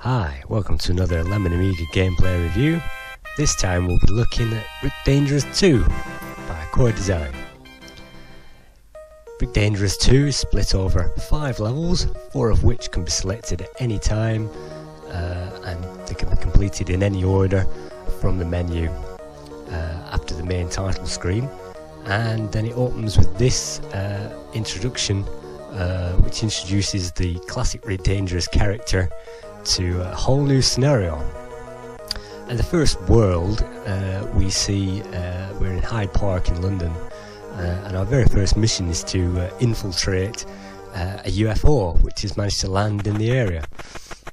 Hi, welcome to another Lemon Amiga gameplay review. This time we'll be looking at Rick Dangerous 2 by Core Design. Rick Dangerous 2 is split over 5 levels, 4 of which can be selected at any time and they can be completed in any order from the menu after the main title screen. And then it opens with this introduction which introduces the classic Rick Dangerous character to a whole new scenario. And the first world we see, we're in Hyde Park in London, and our very first mission is to infiltrate a UFO which has managed to land in the area.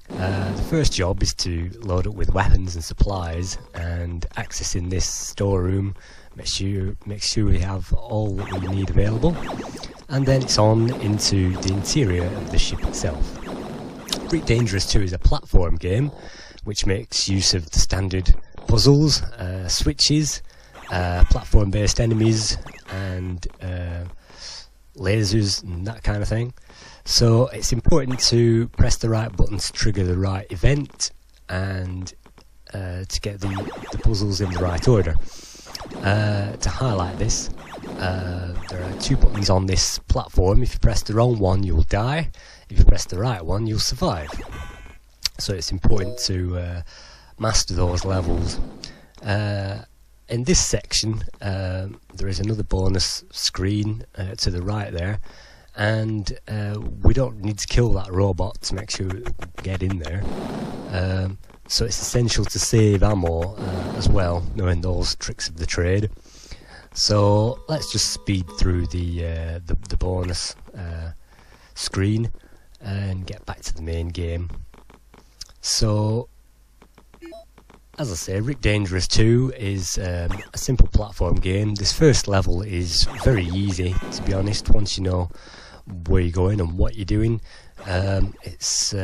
The first job is to load up with weapons and supplies and accessing this storeroom, make sure we have all that we need available, and then it's on into the interior of the ship itself. Rick Dangerous 2 is a platform game which makes use of the standard puzzles, switches, platform based enemies and lasers and that kind of thing. So it's important to press the right button to trigger the right event and to get the puzzles in the right order. To highlight this, there are 2 buttons on this platform. If you press the wrong one you'll die, if you press the right one you'll survive. So it's important to master those levels. In this section there is another bonus screen to the right there, and we don't need to kill that robot to make sure we get in there. So it's essential to save ammo as well, knowing those tricks of the trade. So let's just speed through the bonus screen and get back to the main game. So, as I say, Rick Dangerous 2 is a simple platform game. This first level is very easy, to be honest, once you know where you're going and what you're doing. It's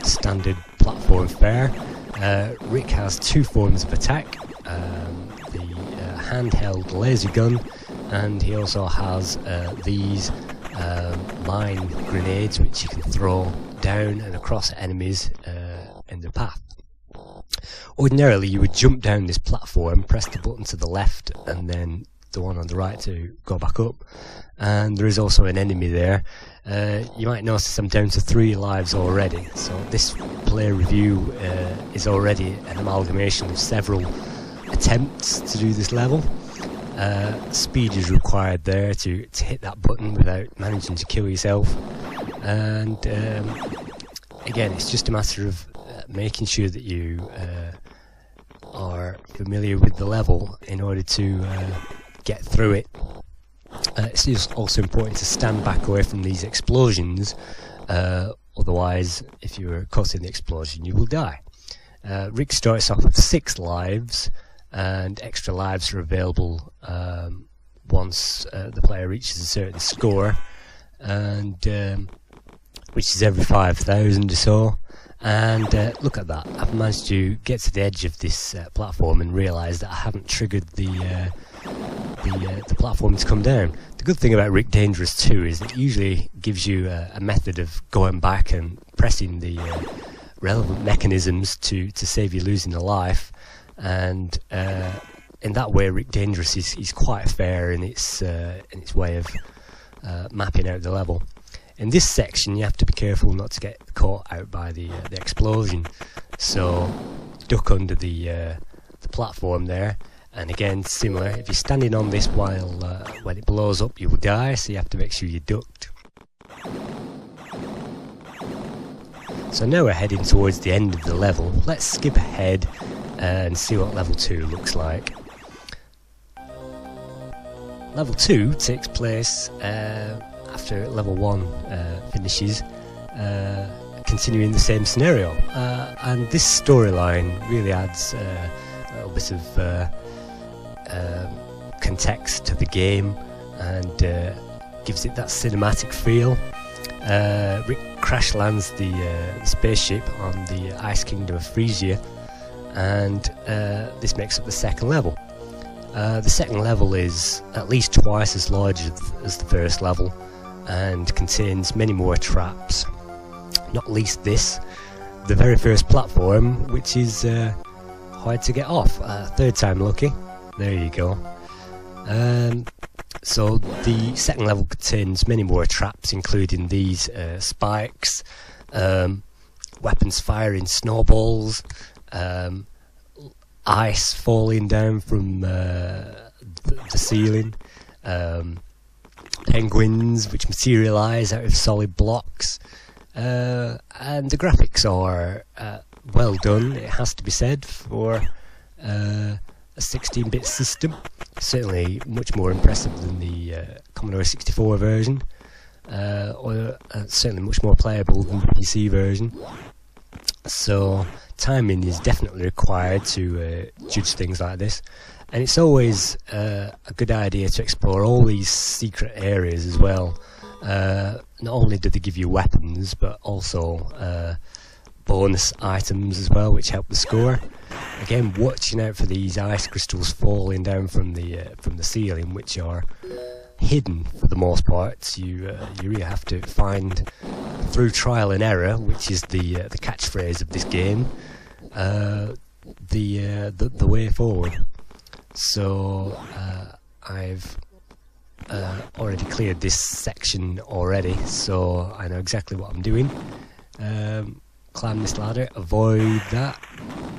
standard platform fare. Rick has 2 forms of attack, the handheld laser gun, and he also has these mine grenades which you can throw down and across enemies in the path. Ordinarily you would jump down this platform, press the button to the left and then the one on the right to go back up, and there is also an enemy there. You might notice I'm down to 3 lives already, so this player review is already an amalgamation of several attempts to do this level. Speed is required there to hit that button without managing to kill yourself, and again it's just a matter of making sure that you are familiar with the level in order to get through it. It's just also important to stand back away from these explosions, otherwise if you are caught in the explosion you will die. Rick starts off with 6 lives, and extra lives are available once the player reaches a certain score, and which is every 5,000 or so. And look at that, I've managed to get to the edge of this platform and realise that I haven't triggered the platform to come down. The good thing about Rick Dangerous 2 is it usually gives you a method of going back and pressing the relevant mechanisms to save you losing a life, and in that way Rick Dangerous is quite fair in its way of mapping out the level. In this section you have to be careful not to get caught out by the explosion, so duck under the platform there. And again, similar, if you're standing on this while when it blows up you will die, so you have to make sure you're ducked. So now we're heading towards the end of the level. Let's skip ahead and see what level 2 looks like. Level 2 takes place after level 1 finishes, continuing the same scenario, and this storyline really adds a little bit of context to the game and gives it that cinematic feel. Rick crash lands the spaceship on the ice kingdom of Frisia, and this makes up the second level. The second level is at least twice as large as the first level and contains many more traps, not least this. the very first platform, which is hard to get off. Third time lucky. There you go. So the second level contains many more traps, including these spikes, weapons firing snowballs, ice falling down from the ceiling, penguins which materialise out of solid blocks, and the graphics are well done, it has to be said, for a 16-bit system. Certainly much more impressive than the Commodore 64 version, or certainly much more playable than the PC version. So timing is definitely required to judge things like this, and it's always a good idea to explore all these secret areas as well. Not only do they give you weapons, but also bonus items as well, which help the score. Again, watching out for these ice crystals falling down from the ceiling, which are hidden for the most part. You really have to find, through trial and error, which is the catchphrase of this game, the way forward. So I've already cleared this section already, so I know exactly what I'm doing. Climb this ladder, avoid that,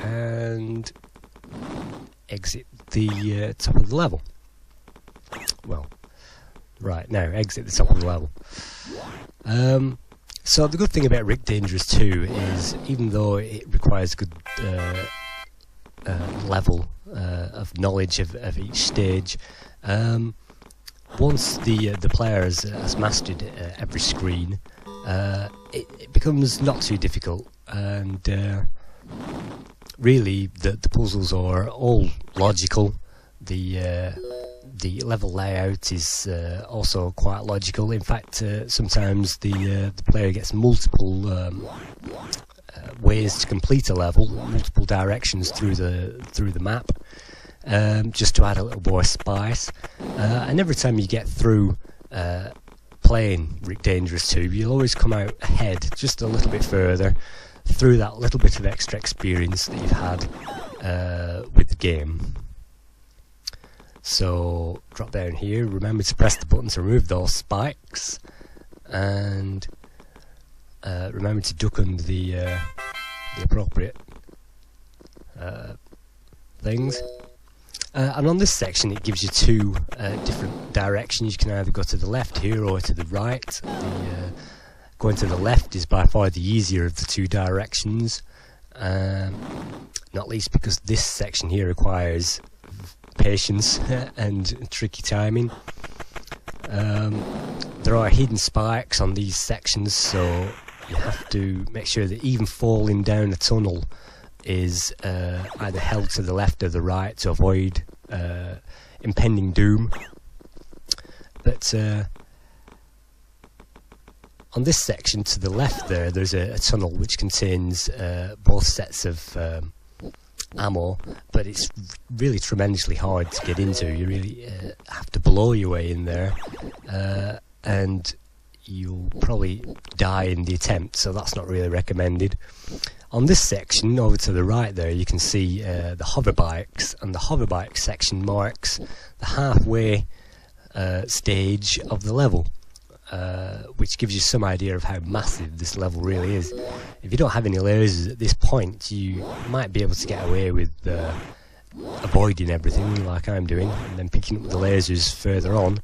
and exit the top of the level. Well, right, now exit the top of the level. So the good thing about Rick Dangerous 2 is, even though it requires a good level of knowledge of each stage, once the player has mastered every screen, it becomes not too difficult, and really the puzzles are all logical. The level layout is also quite logical. In fact, sometimes the player gets multiple ways to complete a level, multiple directions through the map, just to add a little more spice. And every time you get through playing Rick Dangerous 2, you'll always come out ahead just a little bit further through that little bit of extra experience that you've had with the game. So drop down here, remember to press the button to remove those spikes, and remember to duck under the appropriate things. And on this section it gives you two different directions. You can either go to the left here or to the right. Going to the left is by far the easier of the two directions, not least because this section here requires patience and tricky timing. There are hidden spikes on these sections, so you have to make sure that even falling down a tunnel is either held to the left or the right to avoid impending doom. But on this section to the left there's a tunnel which contains both sets of ammo, but it's really tremendously hard to get into. You really have to blow your way in there, and you'll probably die in the attempt, so that's not really recommended. On this section over to the right there, you can see the hover bikes, and the hover bike section marks the halfway stage of the level, which gives you some idea of how massive this level really is. If you don't have any lasers at this point, you might be able to get away with avoiding everything like I'm doing, and then picking up the lasers further on.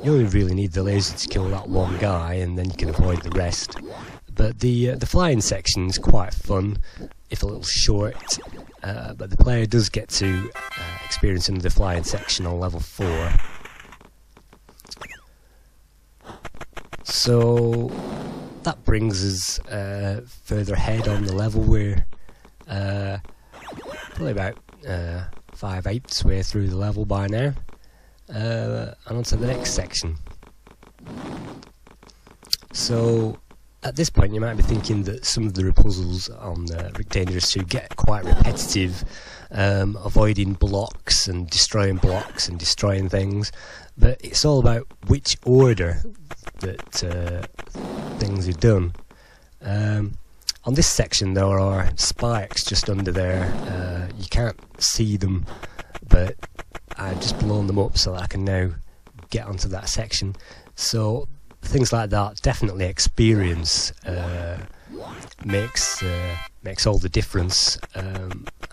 You only really need the laser to kill that one guy, and then you can avoid the rest. But the flying section is quite fun, if a little short, but the player does get to experience another flying section on level 4. So that brings us further ahead on the level. We're probably about 5/8 way through the level by now, and on to the next section. So at this point you might be thinking that some of the puzzles on Rick Dangerous 2 get quite repetitive, avoiding blocks and destroying things, but it's all about which order that things are done. On this section there are spikes just under there. You can't see them, but I've just blown them up so that I can now get onto that section. So things like that, definitely experience makes all the difference.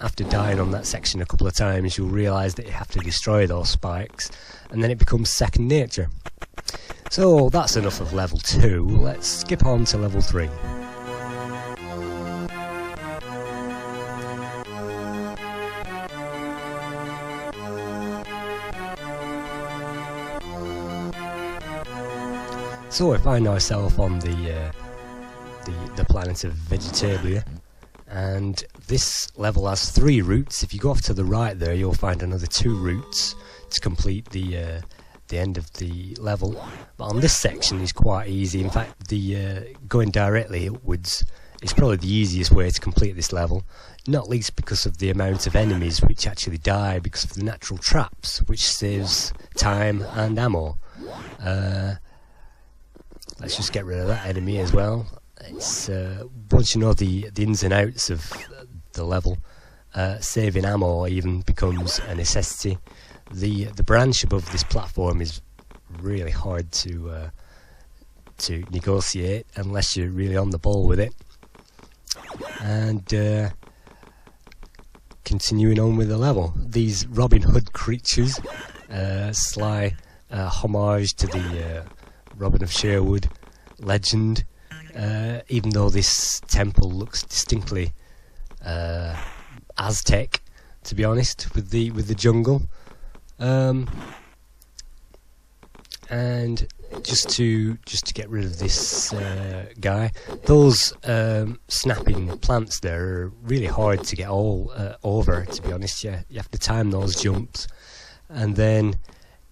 After dying on that section a couple of times, you'll realise that you have to destroy those spikes, and then it becomes second nature. So that's enough of level 2. Let's skip on to level 3. So we find ourselves on the planet of Vegetabilia, and this level has 3 routes. If you go off to the right there, you'll find another 2 routes to complete the end of the level. But on this section is quite easy. In fact, the going directly upwards is probably the easiest way to complete this level, not least because of the amount of enemies which actually die because of the natural traps, which saves time and ammo. Let's just get rid of that enemy as well. It's once you know the ins and outs of the level, saving ammo even becomes a necessity. The branch above this platform is really hard to negotiate unless you're really on the ball with it. And continuing on with the level, these Robin Hood creatures, sly homage to the Robin of Sherwood legend, even though this temple looks distinctly Aztec, to be honest, with the jungle. And just to get rid of this guy, those snapping plants there are really hard to get all over, to be honest. You have to time those jumps. And then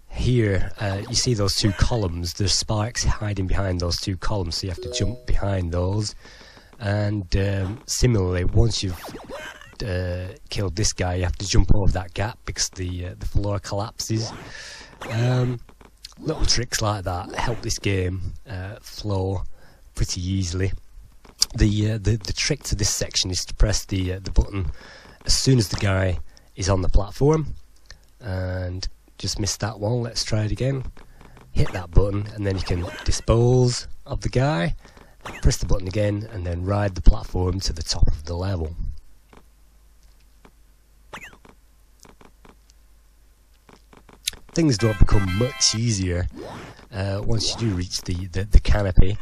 here you see those 2 columns. There's spikes hiding behind those 2 columns, so you have to jump behind those. And similarly, once you've killed this guy, you have to jump over that gap because the floor collapses. Little tricks like that help this game flow pretty easily. The trick to this section is to press the button as soon as the guy is on the platform, and just missed that one. Let's try it again. Hit that button and then you can dispose of the guy, press the button again, and then ride the platform to the top of the level. Things don't become much easier once you do reach the canopy,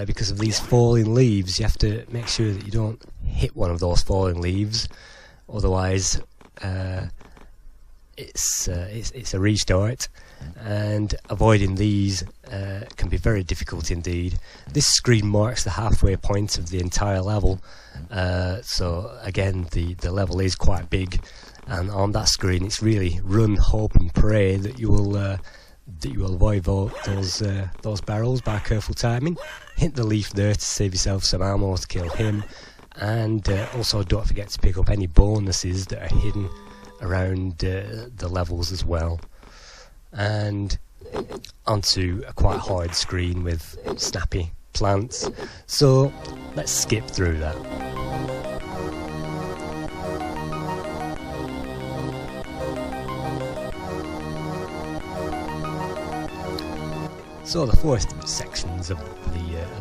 because of these falling leaves. You have to make sure that you don't hit one of those falling leaves, otherwise it's a restart, and avoiding these can be very difficult indeed. This screen marks the halfway point of the entire level, so again the level is quite big, and on that screen it's really run, hope and pray that you will avoid those barrels by careful timing. Hit the leaf there to save yourself some ammo to kill him, and also don't forget to pick up any bonuses that are hidden around the levels as well. And onto a quite hard screen with snappy plants, so let's skip through that. So the 4th sections of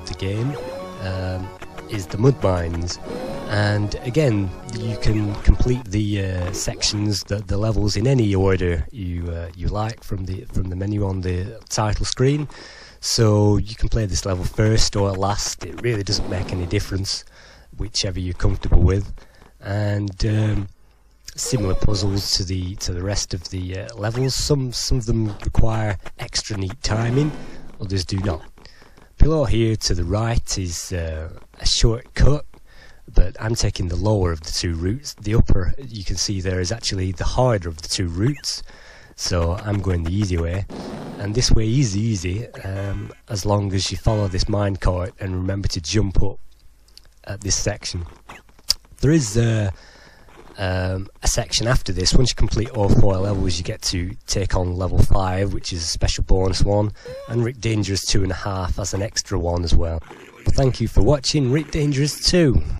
the game is the mud mines, and again you can complete the sections, the levels, in any order you like from the menu on the title screen. So you can play this level first or last. It really doesn't make any difference, whichever you're comfortable with. And similar puzzles to the rest of the levels. Some of them require extra neat timing, others do not. Below here to the right is a shortcut, but I'm taking the lower of the 2 routes. The upper, you can see there, is actually the harder of the 2 routes, so I'm going the easy way. And this way is easy, as long as you follow this minecart and remember to jump up at this section. There is a section after this. Once you complete all 4 levels, you get to take on level 5, which is a special bonus one, and Rick Dangerous 2.5 as an extra one as well. Thank you for watching Reap Dangerous 2.